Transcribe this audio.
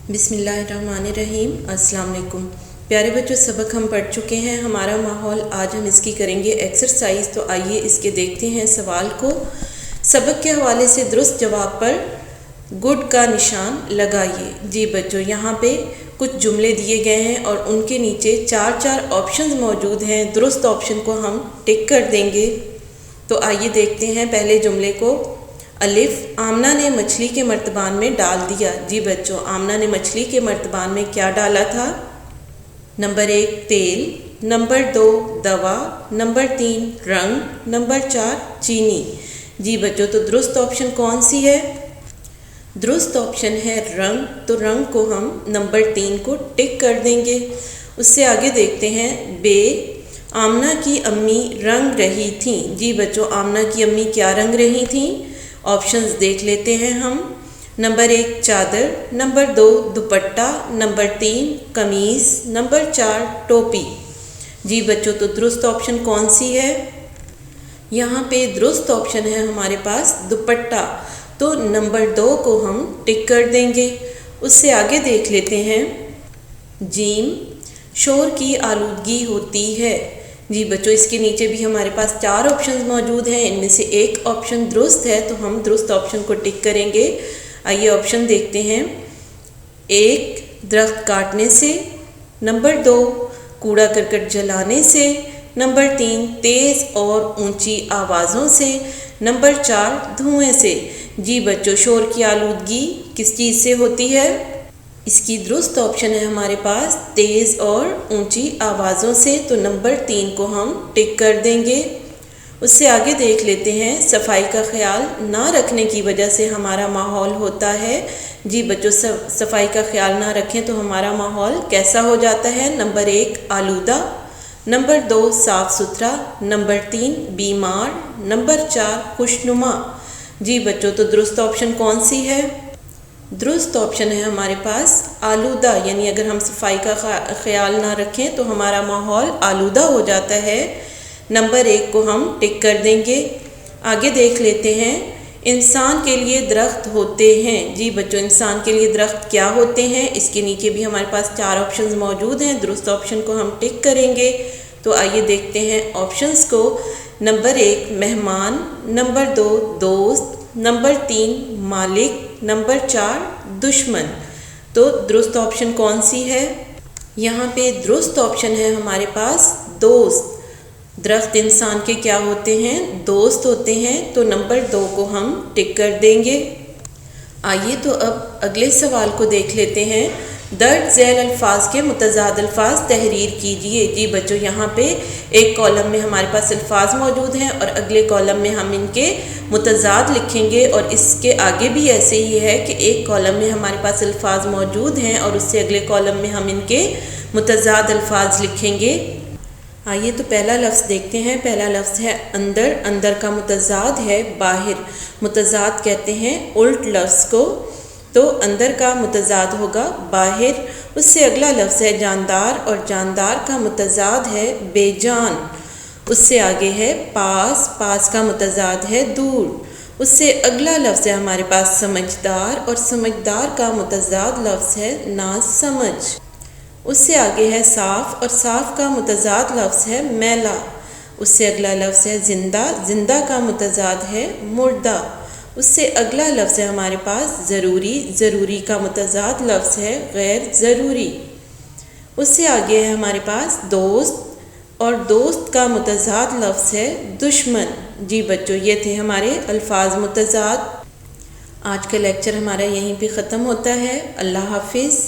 बिस्मिल्लाहिर्रहमानिर्रहीम। अस्सलाम वालेकुम प्यारे बच्चों, सबक हम पढ़ चुके हैं। हमारा माहौल आज हम इसकी करेंगे एक्सरसाइज। तो आइए इसके देखते हैं सवाल को। सबक के हवाले से दुरुस्त जवाब पर गुड का निशान लगाइए। जी बच्चों, यहाँ पे कुछ जुमले दिए गए हैं और उनके नीचे चार ऑप्शंस मौजूद हैं। दुरुस्त ऑप्शन को हम टिक कर देंगे। तो आइए देखते हैं पहले जुमले को। अलिफ, आमना ने मछली के मर्तबान में डाल दिया। जी बच्चों, आमना ने मछली के मर्तबान में क्या डाला था? नंबर 1 तेल, नंबर 2 दवा, नंबर 3 रंग, नंबर 4 चीनी। जी बच्चों, तो दुरुस्त ऑप्शन कौन सी है? दुरुस्त ऑप्शन है रंग। तो रंग को हम नंबर 3 को टिक कर देंगे। उससे आगे देखते हैं बे, आमना की अम्मी रंग रही थी। जी बच्चों, आमना की अम्मी क्या रंग रही थी? ऑप्शंस देख लेते हैं हम। नंबर 1 चादर, नंबर 2 दुपट्टा, नंबर 3 कमीज़, नंबर 4 टोपी। जी बच्चों, तो दुरुस्त ऑप्शन कौन सी है? यहाँ पे दुरुस्त ऑप्शन है हमारे पास दुपट्टा। तो नंबर 2 को हम टिक कर देंगे। उससे आगे देख लेते हैं जीम, शोर की आलूदगी होती है। जी बच्चों, इसके नीचे भी हमारे पास 4 ऑप्शंस मौजूद हैं। इनमें से एक ऑप्शन दुरुस्त है, तो हम दुरुस्त ऑप्शन को टिक करेंगे। आइए ऑप्शन देखते हैं। 1 दरख्त काटने से, नंबर 2 कूड़ा करकट जलाने से, नंबर 3 तेज़ और ऊंची आवाज़ों से, नंबर 4 धुएं से। जी बच्चों, शोर की आलूदगी किस चीज़ से होती है? इसकी दुरुस्त ऑप्शन है हमारे पास तेज़ और ऊंची आवाज़ों से। तो नंबर 3 को हम टिक कर देंगे। उससे आगे देख लेते हैं सफाई का ख्याल ना रखने की वजह से हमारा माहौल होता है। जी बच्चों, सफाई का ख्याल ना रखें तो हमारा माहौल कैसा हो जाता है? नंबर 1 आलूदा, नंबर 2 साफ़ सुथरा, नंबर 3 बीमार, नंबर 4 खुशनुमा। जी बच्चों, तो दुरुस्त ऑप्शन कौन सी है? दुरुस्त ऑप्शन है हमारे पास आलूदा, यानी अगर हम सफाई का ख्याल ना रखें तो हमारा माहौल आलूदा हो जाता है। नंबर 1 को हम टिक कर देंगे। आगे देख लेते हैं इंसान के लिए दरख्त होते हैं। जी बच्चों, इंसान के लिए दरख्त क्या होते हैं? इसके नीचे भी हमारे पास 4 ऑप्शंस मौजूद हैं। दुरुस्त ऑप्शन को हम टिक करेंगे। तो आइए देखते हैं ऑप्शंस को। नंबर 1 मेहमान, नंबर 2 दोस्त, नंबर 3 मालिक, नंबर 4 दुश्मन। तो दुरुस्त ऑप्शन कौन सी है? यहाँ पे दुरुस्त ऑप्शन है हमारे पास दोस्त। दरख्त इंसान के क्या होते हैं? दोस्त होते हैं। तो नंबर 2 को हम टिक कर देंगे। आइए तो अब अगले सवाल को देख लेते हैं। दर्ज झैल अल्फाज के मुतज़ाद अल्फाज तहरीर कीजिए। जी बच्चों, यहाँ पे एक कॉलम में हमारे पास अल्फाज मौजूद हैं और अगले कॉलम में हम इनके मुतज़ाद लिखेंगे। और इसके आगे भी ऐसे ही है कि एक कॉलम में हमारे पास अल्फाज मौजूद हैं और उससे अगले कॉलम में हम इनके मुतज़ाद अल्फाज लिखेंगे। आइए तो पहला लफ्ज़ देखते हैं। पहला लफ्ज़ है अंदर। अंदर का मुतज़ाद है बाहर। मुतज़ाद कहते हैं उल्ट लफ्ज़ को। तो अंदर का मुतज़ाद होगा बाहर। उससे अगला लफ्ज़ है जानदार और जानदार का मुतज़ाद है बेजान। उससे आगे है पास। पास का मुतज़ाद है दूर। उससे अगला लफ्ज़ है हमारे पास समझदार और समझदार का मुतज़ाद लफ्ज़ है नासमझ। उससे आगे है साफ़ और साफ़ का मुतज़ाद लफ्ज़ है मैला। उससे अगला लफ्ज़ है ज़िंदा। ज़िंदा का मुतज़ाद है मुर्दा। उससे अगला लफ्ज़ है हमारे पास ज़रूरी। ज़रूरी का मुतज़ाद लफ्ज़ है गैर ज़रूरी। उससे आगे है हमारे पास दोस्त और दोस्त का मुतज़ाद लफ्ज़ है दुश्मन। जी बच्चों, ये थे हमारे अल्फाज मुतज़ाद। आज का लेक्चर हमारा यहीं पे ख़त्म होता है। अल्लाह हाफिज़।